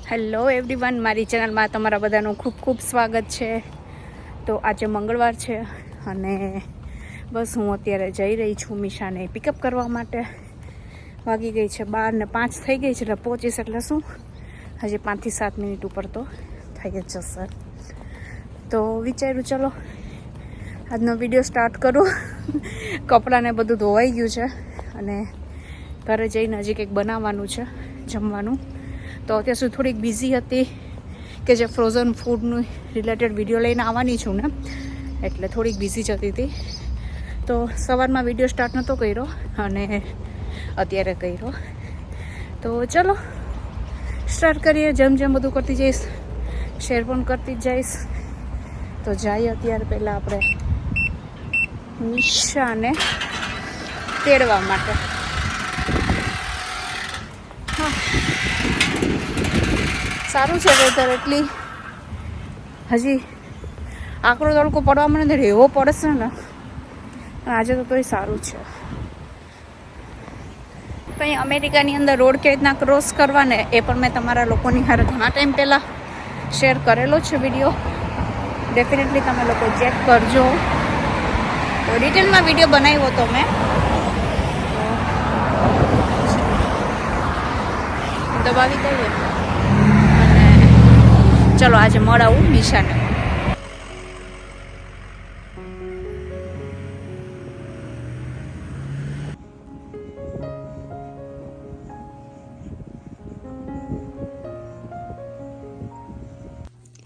Hello everyone, મારી ચેનલમાં તમારા બધાનું ખૂબ ખૂબ સ્વાગત છે. તો આજે મંગળવાર છે અને બસ હું અત્યારે જઈ રહી છું મીશાને પિકઅપ કરવા માટે. વાગી ગઈ છે 12 ને 5 થઈ ગઈ છે એટલે પહોંચીશ એટલે શું હજી 5 થી 7 મિનિટ ઉપર તો થઈ જ જશે. તો વિચાર્યું ચલો આજનો વિડીયો સ્ટાર્ટ કરું. કપડાને બધું ધોવાઈ ગયું છે અને ઘરે જઈને હજી કંઈક બનાવવાનું છે જમવાનું. તો અત્યાર સુધી થોડીક બિઝી હતી કે જે ફ્રોઝન ફૂડનું રિલેટેડ વિડીયો લઈને આવવાની છું ને, એટલે થોડીક બિઝી જતી હતી. તો સવારમાં વિડીયો સ્ટાર્ટ નહોતો કર્યો અને અત્યારે કર્યો. તો ચલો સ્ટાર્ટ કરીએ. જેમ જેમ બધું કરતી જઈશ શેર પણ કરતી જ જઈશ. તો જઈએ અત્યારે પહેલાં આપણે મીશાને તેડવા માટે. હા, સારું છે વેધર. એટલી હજી આકરો તડકો પડવા મને રહેવો પડશે ને, આજે તો તોય સારું છે. તો અહીં અમેરિકાની અંદર રોડ કેવી રીતના ક્રોસ કરવા ને એ પણ મેં તમારા લોકોની હારે ઘણા ટાઈમ પહેલાં શેર કરેલો છે વિડીયો. ડેફિનેટલી તમે લોકો ચેક કરજો. તો ડિટેલમાં વિડીયો બનાવ્યો હતો મેં. દબાવી દઈએ અને ચલો આજે મળાવું મીશાને.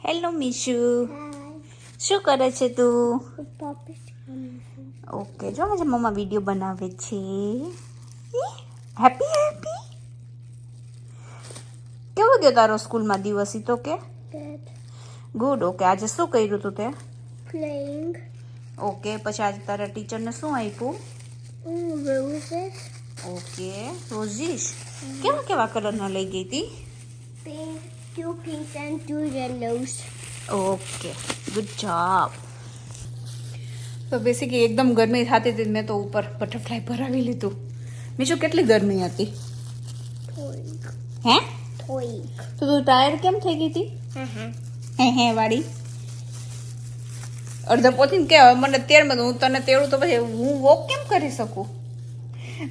હેલો મીશુ, શું કરે છે તું? ઓકે, જો આજે મમ્મા વિડીયો બનાવે છે. Happy happy. કેવો ગયો તારો સ્કૂલમાં દિવસ? ઈ તો કે ગુડ. ઓકે, આજે શું કર્યું તું તે? Playing ઓકે, પછી આજે તારા ટીચરને શું આપ્યું? roses. Okay, roses. કેવા કેવા કલરના લઈ ગઈ હતી? Pink, 2 pinks and 2 yellows. Okay, good job. તો બેસિકલી એકદમ ગરમી થતી હતી. મેં તો ઉપર બટરફ્લાય ભરાવી લીધું. મીશુ, કેટલી ગરમી હતી? Toik. હે? Toik. તો તું ટાયર્ડ કેમ થઈ ગઈ હતી? હે વાળી અડધા પોતીને કે મને તેડમાં હું તને તેડું તો પછી હું વોક કેમ કરી શકું?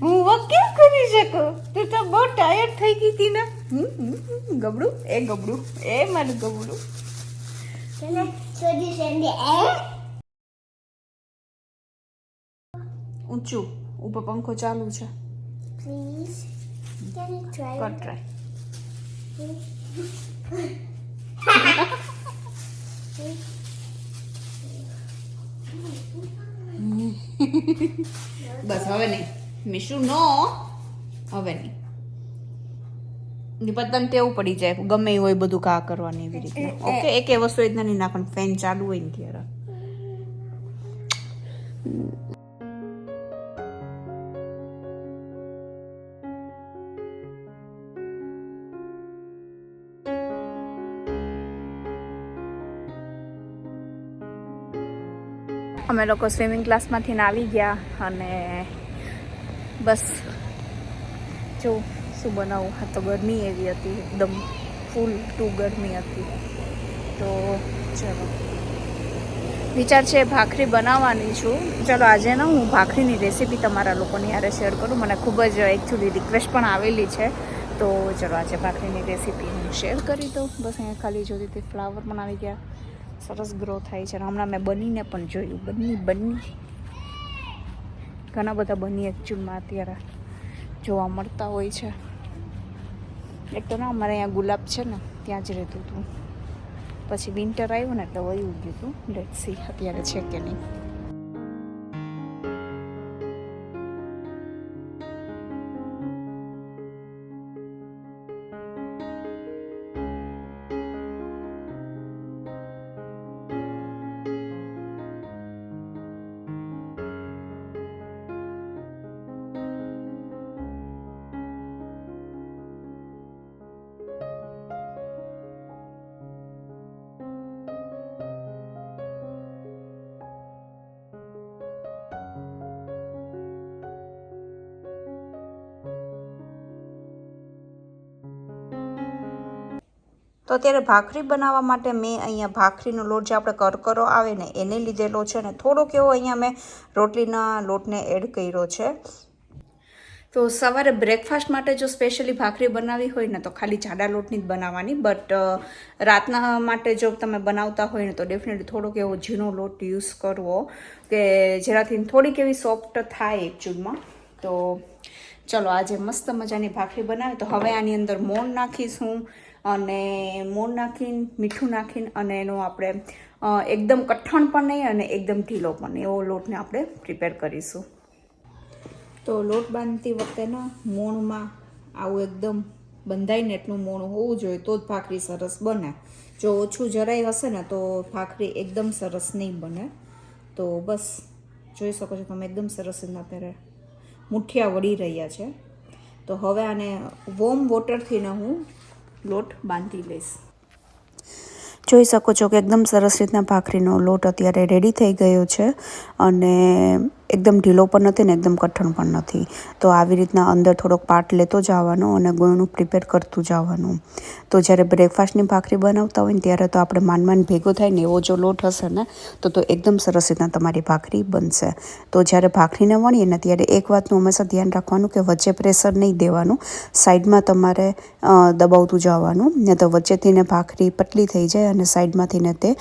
હું વોક કેમ કરી શકું? તું તો બહુ ટાયર્ડ થઈ ગઈ હતી ને. ગબડું એ ગબડું એ મારું ગબડું. Can I show this in the air? ઊંચું ઉપર પંખો ચાલુ છે. Please. Can you try કર it? ટ્રાય. બસ હવે નહીં મીશુ, નો હવે નહીં. પતંગ ટેવું પડી જાય ગમે એ હોય બધું કા કરવાની એવી રીતના. ઓકે, એક એ વસ્તુ રીતના નહીં નાખવાનું. ફેન ચાલુ હોય ને ત્યારે. અમે લોકો સ્વિમિંગ ક્લાસમાંથી આવી ગયા અને બસ જો શું બનાવું. હા, તો ગરમી એવી હતી, એકદમ ફૂલ ટુ ગરમી હતી. તો ચલો વિચાર છે ભાખરી બનાવવાની છું. ચલો આજે ને હું ભાખરીની રેસીપી તમારા લોકોની હારે શેર કરું. મને ખૂબ જ એકચ્યુઅલી રિક્વેસ્ટ પણ આવેલી છે. તો ચલો આજે ભાખરીની રેસીપી હું શેર કરી દઉં. બસ અહીંયા ખાલી જોતી હતી. ફ્લાવર પણ આવી ગયા, સરસ ગ્રો થાય છે. હમણાં મેં બનીને પણ જોયું. બની ઘણા બધા બની એકચ્યુઅલમાં અત્યારે જોવા મળતા હોય છે. એક તો ના અમારે અહીંયા ગુલાબ છે ને ત્યાં જ રહેતું હતું. પછી વિન્ટર આવ્યું ને એટલે વયું ગયું હતું. લેટ્સ સી અત્યારે છે કે નહીં. તો અત્યારે ભાખરી બનાવવા માટે મેં અહીંયા ભાખરીનો લોટ જે આપણે કરકરો આવે ને એને લીધેલો છે ને થોડોક એવો અહીંયા મેં રોટલીના લોટને એડ કર્યો છે. તો સવારે બ્રેકફાસ્ટ માટે જો સ્પેશિયલી ભાખરી બનાવવી હોય ને તો ખાલી જાડા લોટની જ બનાવવાની, બટ રાતના માટે જો તમે બનાવતા હોય ને તો ડેફિનેટલી થોડોક એવો ઝીણો લોટ યુઝ કરવો કે જેનાથી થોડીક એવી સોફ્ટ થાય એકચ્યુઅલમાં. તો ચલો આજે મસ્ત મજાની ભાખરી બનાવી. તો હવે આની અંદર મોણ નાખીશું અને મોણ નાખીને મીઠું નાખીને અને એનો આપણે એકદમ કઠણ પણ નહીં અને એકદમ ઢીલો પણ નહીં એવો લોટને આપણે પ્રિપેર કરીશું. તો લોટ બાંધતી વખતે ને મોણમાં આવું એકદમ બંધાઈને એટલું મોણ હોવું જોઈએ તો જ ભાખરી સરસ બને. જો ઓછું જરાય હશે ને તો ભાખરી એકદમ સરસ નહીં બને. તો બસ જોઈ શકો છો તમે એકદમ સરસ રીતના અત્યારે મુઠિયા વળી રહ્યા છે. તો હવે આને વોર્મ વોટરથી ને હું લોટ બાંધી લઈશ. જોઈ શકો છો કે એકદમ સરસ રીતના ભાખરીનો લોટ અત્યારે રેડી થઈ ગયો છે અને એકદમ ઢીલો પણ નથી ને એકદમ કઠણ પણ નથી. તો આવી રીતના અંદર થોડોક પાટ લેતો જવાનો અને ગોળનું પ્રિપેર કરતું જવાનું. તો જ્યારે બ્રેકફાસ્ટની ભાખરી બનાવતા હોય ને ત્યારે તો આપણે માંડ ભેગો થાય ને એવો જો લોટ હશે ને તો એકદમ સરસ રીતના તમારી ભાખરી બનશે. તો જ્યારે ભાખરીને વણીએ ને ત્યારે એક વાતનું હંમેશા ધ્યાન રાખવાનું કે વચ્ચે પ્રેશર નહીં દેવાનું, સાઈડમાં તમારે દબાવતું જવાનું, ને તો વચ્ચેથી ને ભાખરી પતલી થઈ જાય અને સાઈડમાંથી ને તે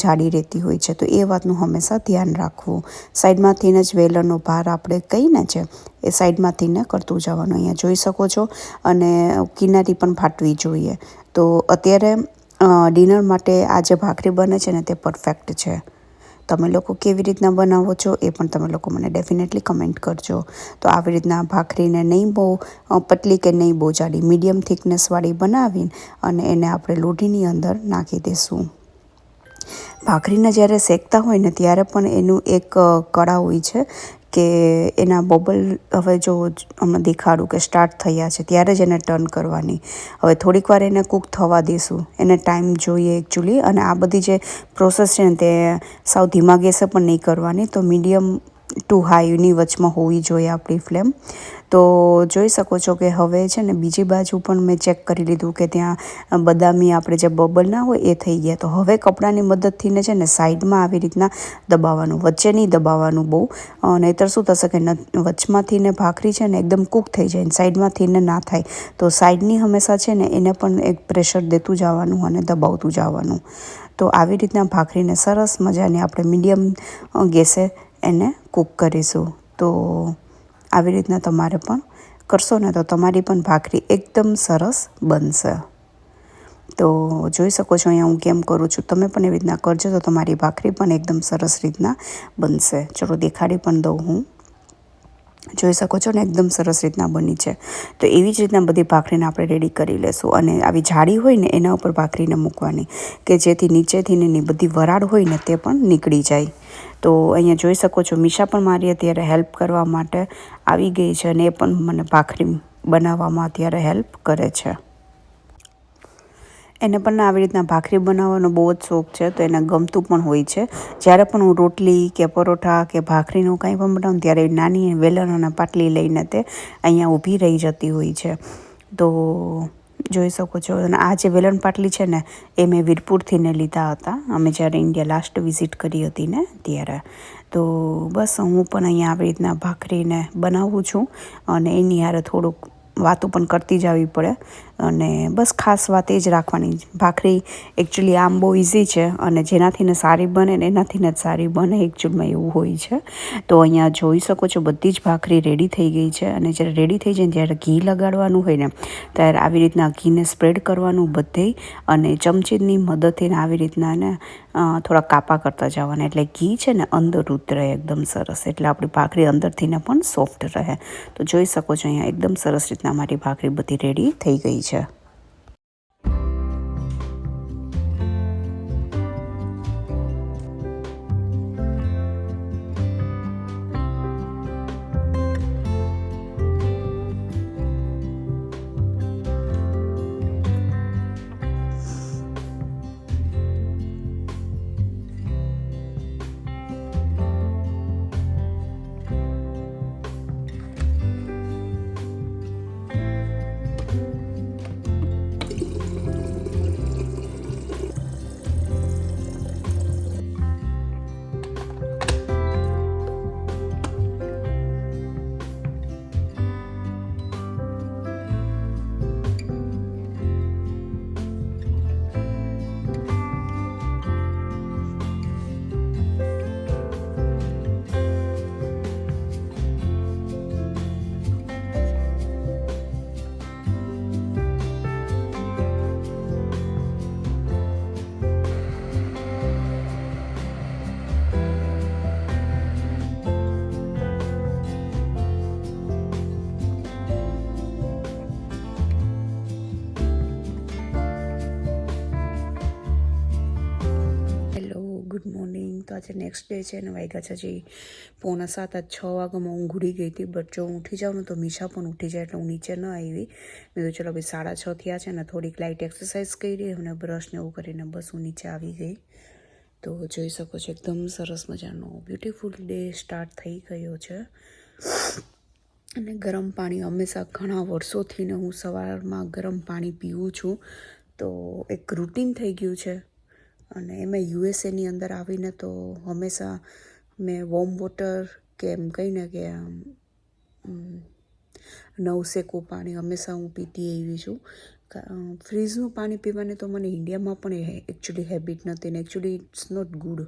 જાડી રહેતી હોય છે. તો એ વાતનું હંમેશા ધ્યાન રાખવું. સાઈડમાંથી ને વેલણનો ભાર આપણે કહીને છે એ સાઈડમાંથી ને કરતું જવાનું. અહીંયા જોઈ શકો છો અને કિનારી પણ ફાટવી જોઈએ. તો અત્યારે ડિનર માટે આ જે ભાખરી બને છે ને તે પરફેક્ટ છે. તમે લોકો કેવી રીતના બનાવો છો એ પણ તમે લોકો મને ડેફિનેટલી કમેન્ટ કરજો. તો આવી રીતના ભાખરીને નહીં બહુ પતલી કે નહીં બહુ જાડી, મીડિયમ થિકનેસવાળી બનાવીને અને એને આપણે લોઢીની અંદર નાખી દઈશું. ભાખરીને જ્યારે શેકતા હોય ને ત્યારે પણ એનું એક કળા હોય છે કે એના બબલ હવે જો હમણાં દેખાડું કે સ્ટાર્ટ થયા છે ત્યારે જ એને ટર્ન કરવાની. હવે થોડીક વાર એને કૂક થવા દઈશું, એને ટાઈમ જોઈએ એકચ્યુઅલી. અને આ બધી જે પ્રોસેસ છે ને તે સાવ ધીમા ગેસે પણ નહીં કરવાની, તો મીડિયમ ટુ હાઈની વચમાં હોવી જોઈએ આપણી ફ્લેમ. તો જોઈ શકો છો કે હવે છે ને બીજી બાજુ પણ મેં ચેક કરી લીધું કે ત્યાં બદામી આપણે જે બબલ ના હોય એ થઈ ગયા. તો હવે કપડાની મદદથી ને છે ને સાઈડમાં આવી રીતના દબાવવાનું, વચ્ચે નહીં દબાવવાનું બહુ, નહીંતર શું થશે કે વચમાંથી ને ભાખરી છે ને એકદમ કૂક થઈ જાય, સાઈડમાંથી ને ના થાય. તો સાઈડની હંમેશા છે ને એને પણ એક પ્રેશર દેતું જવાનું અને દબાવતું જવાનું. તો આવી રીતના ભાખરીને સરસ મજાની આપણે મીડિયમ ગેસે એને કૂક કરીશું. તો આવી રીતના તમારે પણ કરશો ને તો તમારી પણ ભાખરી એકદમ સરસ બનશે. તો જોઈ શકો છો અહીંયા હું કેમ કરું છું, તમે પણ એવી રીતના કરજો તો તમારી ભાખરી પણ એકદમ સરસ રીતના બનશે. ચલો દેખાડી પણ દઉં હું. જોઈ શકો છો ને એકદમ સરસ રીતના બની છે. તો એવી જ રીતના બધી ભાખરીને આપણે રેડી કરી લેશું. અને આવી જાડી હોય ને એના ઉપર ભાખરીને મૂકવાની કે જેથી નીચેથી ને બધી વરાળ હોય ને તે પણ નીકળી જાય. તો અહીંયા જોઈ શકો છો મીશા પણ મારી અત્યારે હેલ્પ કરવા માટે આવી ગઈ છે અને એ પણ મને ભાખરી બનાવવામાં અત્યારે હેલ્પ કરે છે. એને પણ આવી રીતના ભાખરી બનાવવાનો બહુ જ શોખ છે, તો એને ગમતું પણ હોય છે. જ્યારે પણ હું રોટલી કે પરોઠા કે ભાખરીનું કંઈ પણ બનાવું ત્યારે નાની વેલણ અને પાટલી લઈને તે અહીંયા ઊભી રહી જતી હોય છે. તો જોઈ શકો છો. અને આ જે વેલણ પાટલી છે ને એ મેં વીરપુરથી ને લીધા હતા અમે જ્યારે ઇન્ડિયા લાસ્ટ વિઝિટ કરી હતી ને ત્યારે. તો બસ હું પણ અહીંયા આવી રીતના ભાખરીને બનાવું છું અને એની હારે થોડુંક વાતું પણ કરતી જ આવી પડે. અને બસ ખાસ વાત એ જ રાખવાની, ભાખરી એકચ્યુઅલી આમ બહુ ઇઝી છે અને જેનાથી ને સારી બને ને એનાથી ને જ સારી બને એકચ્યુઅલમાં એવું હોય છે. તો અહીંયા જોઈ શકો છો બધી જ ભાખરી રેડી થઈ ગઈ છે. અને જ્યારે રેડી થઈ જાય ને ત્યારે ઘી લગાડવાનું હોય ને ત્યારે આવી રીતના ઘીને સ્પ્રેડ કરવાનું બધે અને ચમચીની મદદથી આવી રીતના ને થોડા કાપા કરતા જવાના, એટલે ઘી છે ને અંદર ઉતરે એકદમ સરસ, એટલે આપણી ભાખરી અંદરથી ને પણ સોફ્ટ રહે. તો જોઈ શકો છો અહીંયા એકદમ સરસ રીતના મારી ભાખરી બધી રેડી થઈ ગઈ છે. આજે નેક્સ્ટ ડે છે અને વાગ્યા છે હજી 6:45 આજ 6 વાગ્યામાં ઊંઘ ઉડી ગઈ હતી. બટ જો હું ઉઠી જાઉં ને તો મીશા પણ ઉઠી જાય એટલે હું નીચે ન આવી. મેં તો ચલો ભાઈ 6:30 થયા છે ને થોડીક લાઇટ એક્સરસાઇઝ કરી અને બ્રશને એવું કરીને બસ હું નીચે આવી ગઈ. તો જોઈ શકો છો એકદમ સરસ મજાનો બ્યુટીફુલ ડે સ્ટાર્ટ થઈ ગયો છે. અને ગરમ પાણી હંમેશા ઘણા વર્ષોથી ને હું સવારમાં ગરમ પાણી પીવું છું. તો એક રૂટીન થઈ ગયું છે. અને એમાં યુએસએની અંદર આવીને તો હંમેશા મેં વોર્મ વોટર કે એમ કહીને કે નવસેકું પાણી હંમેશા હું પીતી આવી છું. ફ્રીઝનું પાણી પીવાની તો મને ઇન્ડિયામાં પણ એકચ્યુઅલી હેબિટ નથી ને એકચ્યુઅલી ઇટ્સ નોટ ગુડ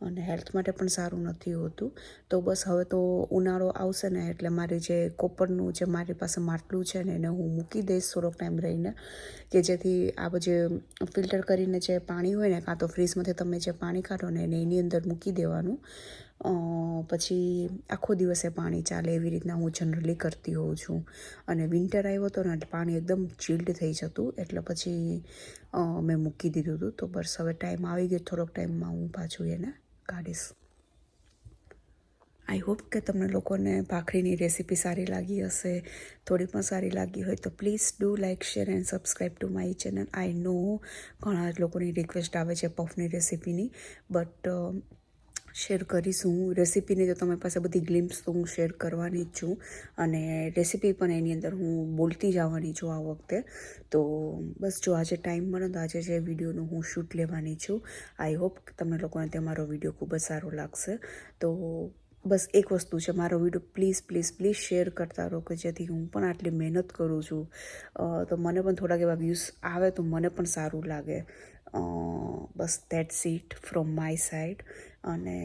અને હેલ્થ માટે પણ સારું નથી હોતું. તો બસ હવે તો ઉનાળો આવશે ને એટલે મારી જે કોપરનું જે મારી પાસે માટલું છે ને એને હું મૂકી દઈશ થોડોક ટાઈમ રહીને, કે જેથી આ જે ફિલ્ટર કરીને જે પાણી હોય ને કાં તો ફ્રીઝમાંથી તમે જે પાણી કાઢો ને એને એની અંદર મૂકી દેવાનું. પછી આખો દિવસે પાણી ચાલે એવી રીતના હું જનરલી કરતી હોઉં છું. અને વિન્ટર આવ્યો હતો ને એટલે પાણી એકદમ ચીલ્ડ થઈ જતું એટલે પછી મેં મૂકી દીધું હતું. તો બસ હવે ટાઈમ આવી ગયો, થોડોક ટાઈમમાં હું પાછું એને કાઢીશ. આઈ હોપ કે તમને લોકોને ભાખરીની રેસીપી સારી લાગી હશે. થોડી પણ સારી લાગી હોય તો please do like, share and subscribe to my channel. I know ઘણા લોકોની રિક્વેસ્ટ આવે છે પફની રેસીપીની, બટ શેર કરીશું હું રેસીપીની. તો તમારી પાસે બધી ગ્લિમ્સ તો હું શેર કરવાની જ છું અને રેસીપી પણ એની અંદર હું બોલતી જવાની છું આ વખતે. તો બસ જો આજે ટાઈમ મળે તો આજે જે વિડીયોનું હું શૂટ લેવાની છું. આઈ હોપ તમને લોકોને તે મારો વિડીયો ખૂબ જ સારો લાગશે. તો બસ એક વસ્તુ છે, મારો વિડીયો પ્લીઝ શેર કરતા રહો કે જેથી હું પણ આટલી મહેનત કરું છું તો મને પણ થોડાક એવા વ્યૂઝ આવે તો મને પણ સારું લાગે. બસ that's it from my side. અને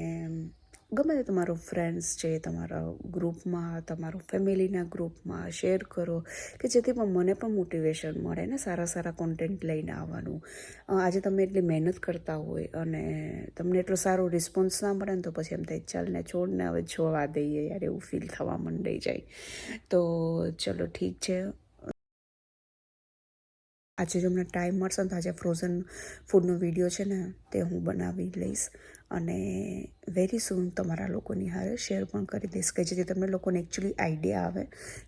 ગમે તે તમારો ફ્રેન્ડ્સ છે તમારા ગ્રુપમાં, તમારું ફેમિલીના ગ્રુપમાં શેર કરો કે જેથી પણ મને પણ મોટિવેશન મળે ને સારા કોન્ટેન્ટ લઈને આવવાનું. આજે તમે એટલી મહેનત કરતા હોય અને તમને એટલો સારો રિસ્પોન્સ ના મળે ને તો પછી એમ થાય ચાલને છોડને હવે જોવા દઈએ યાર, એવું ફીલ થવા માંડી જાય. તો ચલો ઠીક છે. આજે જો મને ટાઈમ મળશે ને તો આજે ફ્રોઝન ફૂડનો વિડીયો છે ને તે હું બનાવી લઈશ અને વેરી સૂન તમારા લોકોની હારે શેર પણ કરી દઈશ કે જેથી તમને લોકોને એકચ્યુઅલી આઈડિયા આવે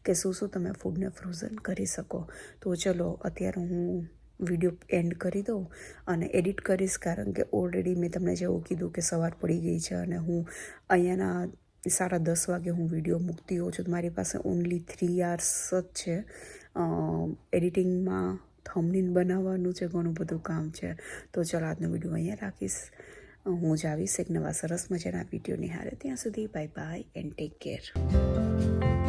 કે શું તમે ફૂડને ફ્રોઝન કરી શકો. તો ચલો અત્યારે હું વિડીયો એન્ડ કરી દઉં અને એડિટ કરીશ, કારણ કે ઓલરેડી મેં તમને જેવું કીધું કે સવાર પડી ગઈ છે અને હું અહીંયાના 10:30 વાગે હું વિડીયો મૂકતી હોઉં છું. તો મારી પાસે ઓનલી 3 hours જ છે. એડિટિંગમાં થંબનેલ બનાવવાનું છે, ઘણું બધું કામ છે. તો ચાલો આજનો વિડીયો અહીંયા રાખીશ. હું જ આવીશ એક નવા સરસ મજાના વિડીયોની હારે. ત્યાં સુધી બાય એન્ડ ટેક કેર.